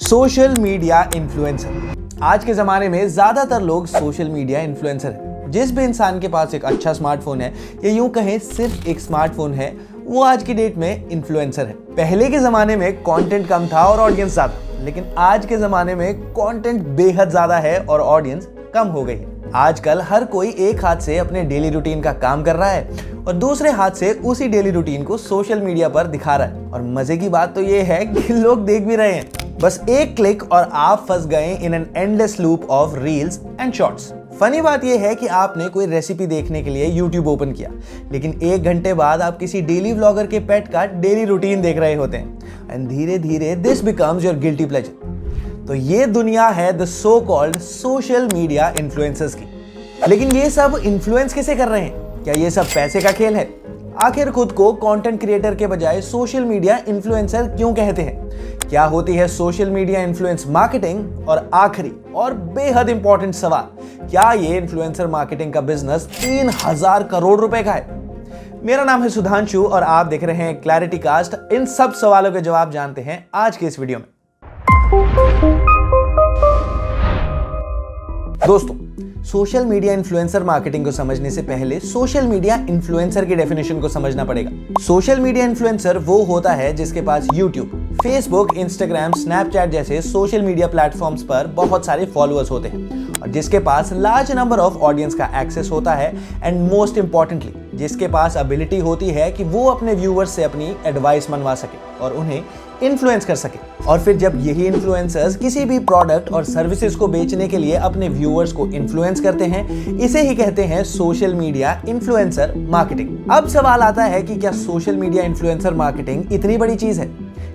Social media influencer. आज के ज़माने में ज़्यादातर लोग सोशल मीडिया इन्फ्लुएंसर हैं। जिस भी इंसान के पास एक अच्छा स्मार्टफोन है या यूं कहें सिर्फ एक स्मार्टफोन है, वो आज की डेट में इन्फ्लुएंसर है। पहले के ज़माने में कंटेंट कम था और ऑडियंस ज़्यादा, लेकिन आज के ज़माने में कंटेंट बेहद ज़्यादा है और ऑडियंस कम हो गई है। आजकल हर कोई एक हाथ से अपने डेली रूटीन का काम कर रहा है और दूसरे हाथ से उसी डेली रूटीन को सोशल मीडिया पर दिखा रहा है। और मजे की बात तो ये है कि लोग देख भी रहे हैं। बस एक क्लिक और आप फंस गए in an endless loop of reels and shorts. Funny बात यह है कि आपने कोई रेसिपी देखने के लिए YouTube ओपन किया, लेकिन एक घंटे बाद आप किसी डेली व्लॉगर के पेट का डेली रूटीन देख रहे होते हैं एंड धीरे धीरे this becomes your guilty pleasure. तो ये दुनिया है the so called social media influencers की। लेकिन ये सब इन्फ्लुएंस कैसे कर रहे हैं? क्या ये सब पैसे का खेल है? आखिर खुद को कंटेंट क्रिएटर के बजाय सोशल मीडिया इन्फ्लुएंसर क्यों कहते हैं? क्या होती है सोशल मीडिया इन्फ्लुएंस मार्केटिंग? और आखिरी और बेहद इंपॉर्टेंट सवाल, क्या ये इन्फ्लुएंसर मार्केटिंग का बिजनेस 3000 करोड़ रुपए का है? मेरा नाम है सुधांशु और आप देख रहे हैं क्लैरिटी कास्ट। इन सब सवालों के जवाब जानते हैं आज के इस वीडियो में। दोस्तों, सोशल मीडिया इन्फ्लुएंसर मार्केटिंग को समझने से पहले सोशल मीडिया इन्फ्लुएंसर की डेफिनेशन को समझना पड़ेगा। सोशल मीडिया इन्फ्लुएंसर वो होता है जिसके पास यूट्यूब, फेसबुक, इंस्टाग्राम, स्नैपचैट जैसे सोशल मीडिया प्लेटफॉर्म्स पर बहुत सारे फॉलोअर्स होते हैं और जिसके पास लार्ज नंबर ऑफ ऑडियंस का एक्सेस होता है एंड मोस्ट इंपॉर्टेंटली जिसके पास एबिलिटी होती है कि वो अपने व्यूअर्स से अपनी एडवाइस मनवा सके और उन्हें इन्फ्लुएंस कर सके। और फिर जब यही इन्फ्लुएंसर्स किसी भी प्रोडक्ट और सर्विसेज को बेचने के लिए अपने व्यूअर्स को इन्फ्लुएंस करते हैं, इसे ही कहते हैं सोशल मीडिया इन्फ्लुएंसर मार्केटिंग। अब सवाल आता है कि क्या सोशल मीडिया इन्फ्लुएंसर मार्केटिंग इतनी बड़ी चीज है?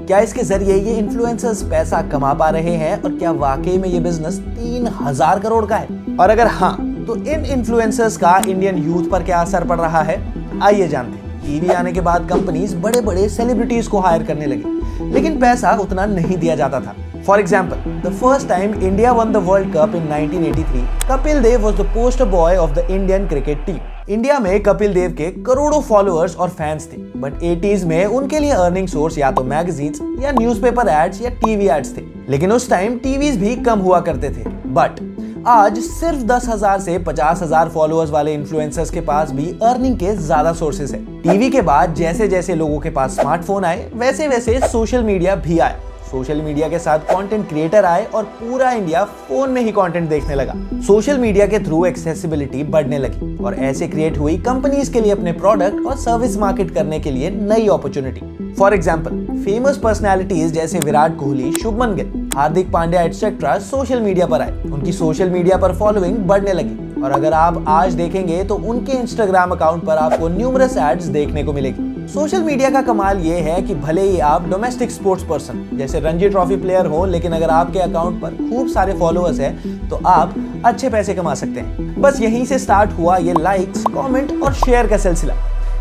क्या इसके जरिए ये इन्फ्लुएंसर्स पैसा कमा पा रहे हैं और क्या वाकई में ये बिजनेस 3000 करोड़ का है? और अगर हाँ, तो इन इन्फ्लुएंसर्स का इंडियन यूथ पर क्या असर पड़ रहा है? आइए जानते हैं। टीवी आने के बाद कंपनीज बड़े बड़े सेलिब्रिटीज को हायर करने लगी, लेकिन पैसा उतना नहीं दिया जाता था। For example, the first time India won the world cup in 1983, Kapil Dev was the poster boy of the Indian cricket team. India में कपिल देव के करोड़ों फॉलोअर्स और फैंस थे, बट 80s में उनके लिए अर्निंग सोर्स या तो मैगजीन्स या न्यूज़पेपर एड्स या टीवी एड्स थे। लेकिन उस टाइम टीवीज भी कम हुआ करते थे। बट आज सिर्फ 10,000 से 50,000 फॉलोअर्स वाले इन्फ्लुएंसर्स के पास भी अर्निंग के ज्यादा सोर्सेस है। टीवी के बाद जैसे जैसे लोगों के पास स्मार्टफोन आए, वैसे वैसे सोशल मीडिया भी आया। सोशल मीडिया के साथ कंटेंट क्रिएटर आए और पूरा इंडिया फोन में ही कंटेंट देखने लगा। सोशल मीडिया के थ्रू एक्सेसिबिलिटी बढ़ने लगी और ऐसे क्रिएट हुई कंपनीज के लिए अपने प्रोडक्ट और सर्विस मार्केट करने के लिए नई opportunity. For example, famous personalities जैसे Virat Kohli, Shubman Gill, Hardik Pandya etcetera social media पर आए। उनकी सोशल मीडिया पर फॉलोइंग बढ़ने लगी और अगर आप आज देखेंगे तो उनके इंस्टाग्राम अकाउंट पर आपको न्यूमरस एड्स देखने को मिलेगी। सोशल मीडिया का कमाल ये है कि भले ही आप डोमेस्टिक स्पोर्ट्स पर्सन जैसे रणजी ट्रॉफी प्लेयर हो, लेकिन अगर आपके अकाउंट पर खूब सारे फॉलोअर्स हैं तो आप अच्छे पैसे कमा सकते हैं। बस यहीं से स्टार्ट हुआ ये लाइक्स, कमेंट और शेयर का सिलसिला।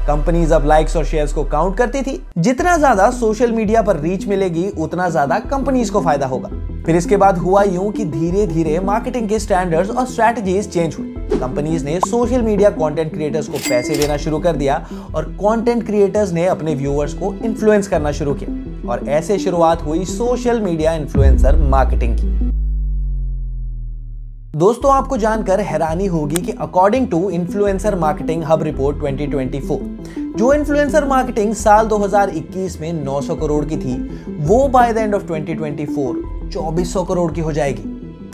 कंपनीज अब लाइक्स और शेयर्स को काउंट करती थी। जितना ज्यादा सोशल मीडिया पर रीच मिलेगी, उतना ज्यादा कंपनीज को फायदा होगा। फिर इसके बाद हुआ यूं कि धीरे धीरे मार्केटिंग के स्टैंडर्ड्स और स्ट्रैटेजीज चेंज हुई। कंपनीज ने सोशल मीडिया कंटेंट क्रिएटर्स को पैसे देना शुरू कर दिया और कंटेंट क्रिएटर्स ने अपने व्यूअर्स को इन्फ्लुएंस करना शुरू किया और ऐसे शुरुआत हुई सोशल मीडिया इन्फ्लुएंसर मार्केटिंग की। दोस्तों, आपको जानकर हैरानी होगी कि according to influencer marketing hub report 2024, जो इन्फ्लुएंसर मार्केटिंग साल 2021 में 900 करोड़ की थी, वो by the end of 2024 2400 crore की हो जाएगी।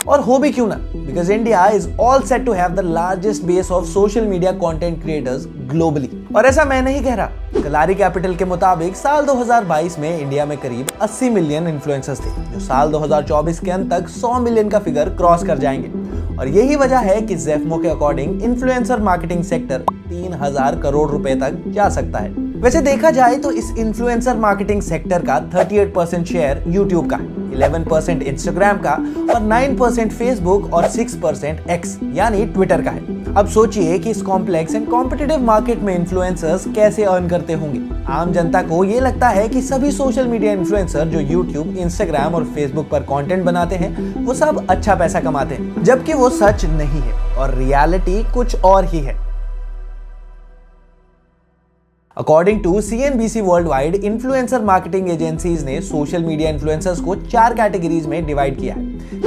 और हो भी क्यों ना, because India is all set to have the largest base of social media content creators globally. और ऐसा मैं नहीं कह रहा, कलारी कैपिटल के मुताबिक साल 2022 में इंडिया में करीब 80 मिलियन इन्फ्लुएंसर्स थे, जो साल 2024 के अंत तक 100 मिलियन का फिगर क्रॉस कर जाएंगे। और यही वजह है कि ज़ेफमो के according influencer marketing sector 3000 crore रुपए तक जा सकता है। वैसे देखा जाए तो इस इन्फ्लुएंसर मार्केटिंग सेक्टर का 38% शेयर यूट्यूब का, 11% इंस्टाग्राम का और 9% फेसबुक और 6% एक्स यानी ट्विटर का है। अब सोचिए कि इस कॉम्प्लेक्स एंड कॉम्पिटिटिव मार्केट में इन्फ्लुएंसर्स कैसे अर्न करते होंगे। आम जनता को ये लगता है कि सभी सोशल मीडिया इन्फ्लुएंसर जो यूट्यूब, इंस्टाग्राम और फेसबुक पर कंटेंट बनाते हैं, वो सब अच्छा पैसा कमाते हैं, जबकि वो सच नहीं है और रियलिटी कुछ और ही है। According to CNBC world wide, influencer marketing agencies ने सोशल मीडिया इन्फ्लुएंसर्स को 4 कैटेगरीज में डिवाइड किया है: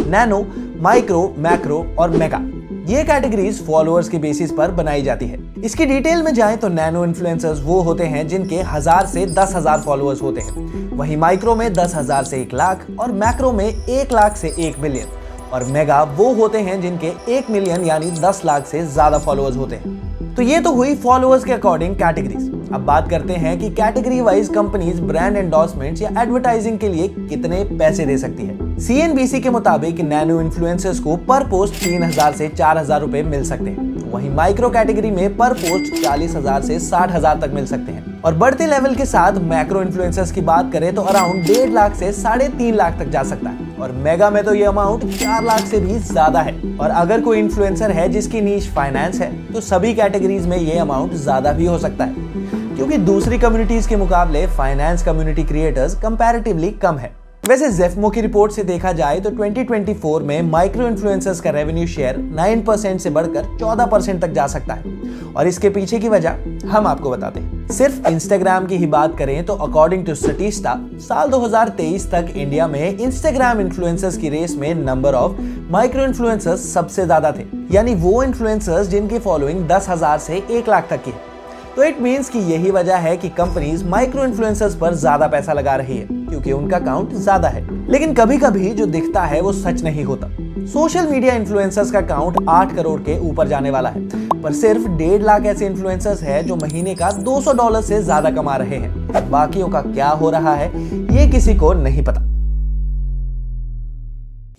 नैनो, माइक्रो, मैक्रो और मेगा। ये कैटेगरीज फॉलोअर्स के बेसिस पर बनाई जाती है। इसकी डिटेल में जाएं तो नैनो इन्फ्लुएंसर्स वो होते हैं जिनके 1000 से 10,000 फॉलोअर्स होते हैं, वहीं माइक्रो में 10,000 से 1 लाख और मैक्रो में 1 लाख से 1 मिलियन, और मेगा वो होते हैं जिनके 1 मिलियन यानी 10 लाख से ज्यादा फॉलोअर्स होते हैं। तो ये तो हुई फॉलोअर्स के अकॉर्डिंग कैटेगरीज। अब बात करते हैं कि category wise companies brand endorsements या एडवर्टाइजिंग के लिए कितने पैसे दे सकती है। CNBC के मुताबिक नैनो इन्फ्लुएंसर्स को पर पोस्ट 3,000 से 4,000 रुपए मिल सकते हैं, वहीं माइक्रो कैटेगरी में पर पोस्ट 40,000 से 60,000 तक मिल सकते हैं, और बढ़ते लेवल के साथ मैक्रो इन्फ्लुएंसर्स की बात करें तो अराउंड 1.5 लाख से 3.5 लाख तक जा सकता है, और मेगा में तो ये अमाउंट 4 लाख से भी ज्यादा है। और अगर कोई इन्फ्लुएंसर है जिसकी नीश फाइनेंस है तो सभी कैटेगरीज में ये अमाउंट ज्यादा भी हो सकता है, क्योंकि दूसरी कम्युनिटीज के मुकाबले फाइनेंस कम्युनिटी क्रिएटर्स कंपैरेटिवली कम है। वैसे ज़ेफमो की रिपोर्ट से देखा जाए तो 2024 में माइक्रो इन्फ्लुएंसर्स का रेवेन्यू शेयर 9% से बढ़कर 14% तक जा सकता है, और इसके पीछे की वजह हम आपको बताते हैं। सिर्फ इंस्टाग्राम की ही बात करें तो अकॉर्डिंग टू स्टैटिस्टा, साल 2023 तक इंडिया में इंस्टाग्राम इन्फ्लुएंसर्स की रेस में नंबर ऑफ माइक्रो इन्फ्लुएंसर्स सबसे ज्यादा थे, यानी वो इन्फ्लुएंसर्स जिनकी फॉलोइंग 10,000 से 1 लाख तक की है। तो इट मींस कि यही वजह है कि कंपनीज माइक्रो इन्फ्लुएंसर्स पर ज्यादा पैसा लगा रही है, क्योंकि उनका काउंट ज्यादा है। लेकिन कभी कभी जो दिखता है वो सच नहीं होता। सोशल मीडिया इन्फ्लुएंसर्स का काउंट 8 करोड़ के ऊपर जाने वाला है, पर सिर्फ 1.5 लाख ऐसे इन्फ्लुएंसर्स हैं जो महीने का $200 से ज्यादा कमा रहे हैं। बाकियों का क्या हो रहा है ये किसी को नहीं पता।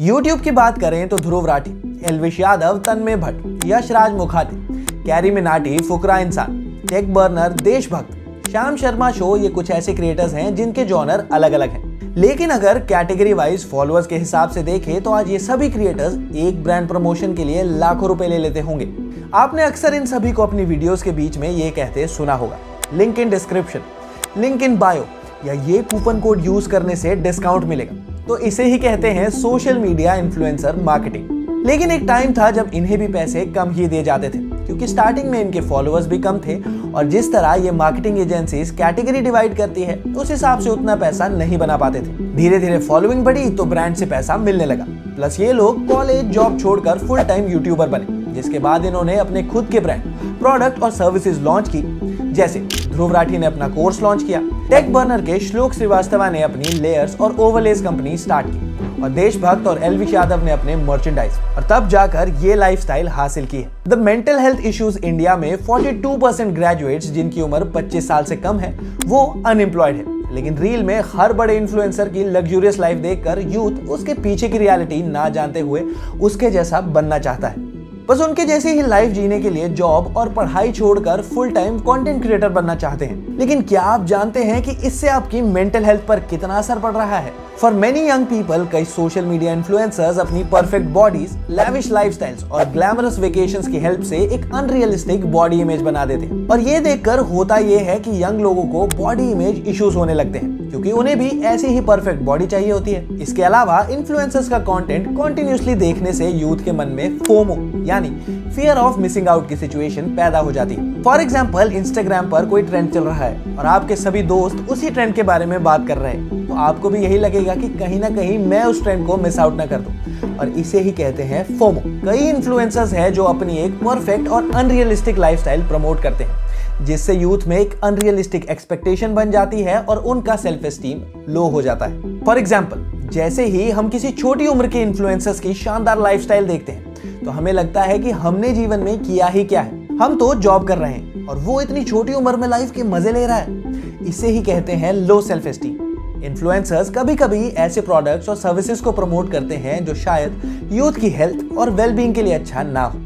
यूट्यूब की बात करें तो ध्रुव राठी, एल्विश यादव, तन्मय भट्ट, यशराज मुखाती, कैरी मिनाटी, फुकरा इंसान, टेक बर्नर, देशभक्त, श्याम शर्मा शो, ये कुछ ऐसे क्रिएटर्स हैं जिनके जॉनर अलग अलग हैं। लेकिन अगर कैटेगरी वाइज फॉलोअर्स के हिसाब से देखें तो आज ये सभी क्रिएटर्स एक ब्रांड प्रमोशन के लिए लाखों रुपए ले लेते होंगे। आपने अक्सर इन सभी को अपनी वीडियोस के बीच में ये कहते सुना होगा, link in description, link in bio, या ये कूपन कोड यूज करने से डिस्काउंट मिलेगा। तो इसे ही कहते हैं सोशल मीडिया इन्फ्लुएंसर मार्केटिंग। लेकिन एक टाइम था जब इन्हें भी पैसे कम ही दिए जाते थे, क्योंकि स्टार्टिंग में इनके फॉलोअर्स भी कम थे, और जिस तरह ये मार्केटिंग एजेंसीज कैटेगरी डिवाइड करती है उस हिसाब से उतना पैसा नहीं बना पाते थे। धीरे धीरे फॉलोइंग बढ़ी तो ब्रांड से पैसा मिलने लगा, प्लस ये लोग कॉलेज जॉब छोड़कर फुल टाइम यूट्यूबर बने, जिसके बाद इन्होंने अपने खुद के ब्रांड, प्रोडक्ट और सर्विसेज लॉन्च की। जैसे ध्रुव राठी ने अपना कोर्स लॉन्च किया, टेक बर्नर के श्लोक श्रीवास्तव ने अपनी लेयर्स और ओवरलेस कंपनी स्टार्ट की, और देशभक्त और एल्विश यादव ने अपने मर्चेंडाइज, और तब जाकर ये लाइफस्टाइल हासिल की है। The mental health issues India में 42% ग्रेजुएट्स जिनकी उम्र 25 साल से कम है वो अनएम्प्लॉयड है। लेकिन रील में हर बड़े इन्फ्लुएंसर की लग्जूरियस लाइफ देखकर यूथ उसके पीछे की रियलिटी ना जानते हुए उसके जैसा बनना चाहता है। बस उनके जैसे ही लाइफ जीने के लिए जॉब और पढ़ाई छोड़कर फुल टाइम कंटेंट क्रिएटर बनना चाहते हैं। लेकिन क्या आप जानते हैं कि इससे आपकी मेंटल हेल्थ पर कितना असर पड़ रहा है? फॉर मेनी यंग पीपल, कई सोशल मीडिया इन्फ्लुएंसर्स अपनी परफेक्ट बॉडीज, लैविश लाइफस्टाइल्स और ग्लैमरस वेकेशंस की हेल्प से एक अनरियलिस्टिक बॉडी इमेज बना देते हैं। और ये देखकर होता ये है कि यंग लोगों को बॉडी इमेज इश्यूज होने लगते हैं, क्योंकि उन्हें भी ऐसी ही परफेक्ट बॉडी चाहिए होती है। इसके अलावा इन्फ्लुएंसर्स का कंटेंट कंटिन्यूअसली देखने से यूथ के मन में फोमो यानी फियर ऑफ मिसिंग आउट की सिचुएशन पैदा हो जाती है। फॉर एग्जाम्पल, इंस्टाग्राम पर कोई ट्रेंड चल रहा है और आपके सभी दोस्त उसी ट्रेंड के बारे में बात कर रहे हैं, तो आपको भी यही लगेगा कि कहीं ना कहीं मैं उस ट्रेंड को मिस आउट ना कर दूं, और इसे ही कहते हैं फोमो। कई इन्फ्लुएंसर्स हैं जो अपनी एक परफेक्ट और अनरियलिस्टिक लाइफस्टाइल प्रमोट करते हैं, जिससे यूथ में एक अनरियलिस्टिक एक्सपेक्टेशन बन जाती है और उनका सेल्फ एस्टीम लो हो जाता है। फॉर एग्जाम्पल, जैसे ही हम किसी छोटी उम्र के इन्फ्लुएंसर्स की शानदार लाइफस्टाइल देखते हैं तो हमें लगता है कि हमने जीवन में किया ही क्या है, हम तो जॉब कर रहे हैं और वो इतनी छोटी उम्र में लाइफ के मजे ले रहा है। इसे ही कहते हैं लो सेल्फ एस्टीम। इन्फ्लुएंसर्स कभी कभी ऐसे प्रोडक्ट्स और सर्विसेज को प्रमोट करते हैं जो शायद यूथ की हेल्थ और वेलबींग के लिए अच्छा ना हो।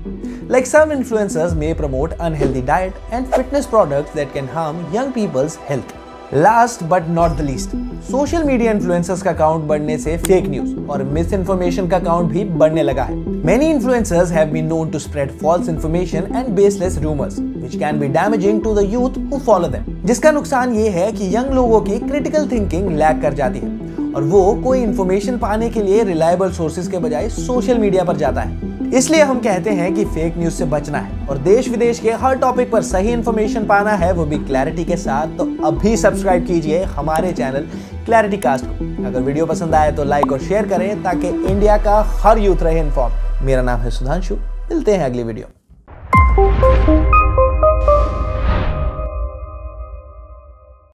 Like some influencers may promote unhealthy diet and fitness products that can harm young people's health. Last but not the least, social media influencers का काउंट बढ़ने से फेक न्यूज और मिस इन्फॉर्मेशन का काउंट भी बढ़ने लगा है। Many influencers have been known to spread false information and baseless rumors, which can be damaging to the youth who follow them. जिसका नुकसान ये है कि यंग लोगों की क्रिटिकल थिंकिंग लैग कर जाती है और वो कोई इन्फॉर्मेशन पाने के लिए रिलायबल सोर्सेज के बजाय सोशल मीडिया पर जाता है। इसलिए हम कहते हैं कि फेक न्यूज से बचना है और देश विदेश के हर टॉपिक पर सही इंफॉर्मेशन पाना है, वो भी क्लैरिटी के साथ। तो अभी सब्सक्राइब कीजिए हमारे चैनल क्लैरिटी कास्ट को। अगर वीडियो पसंद आए तो लाइक और शेयर करें ताकि इंडिया का हर यूथ रहे इन्फॉर्म। मेरा नाम है सुधांशु, मिलते हैं अगली वीडियो।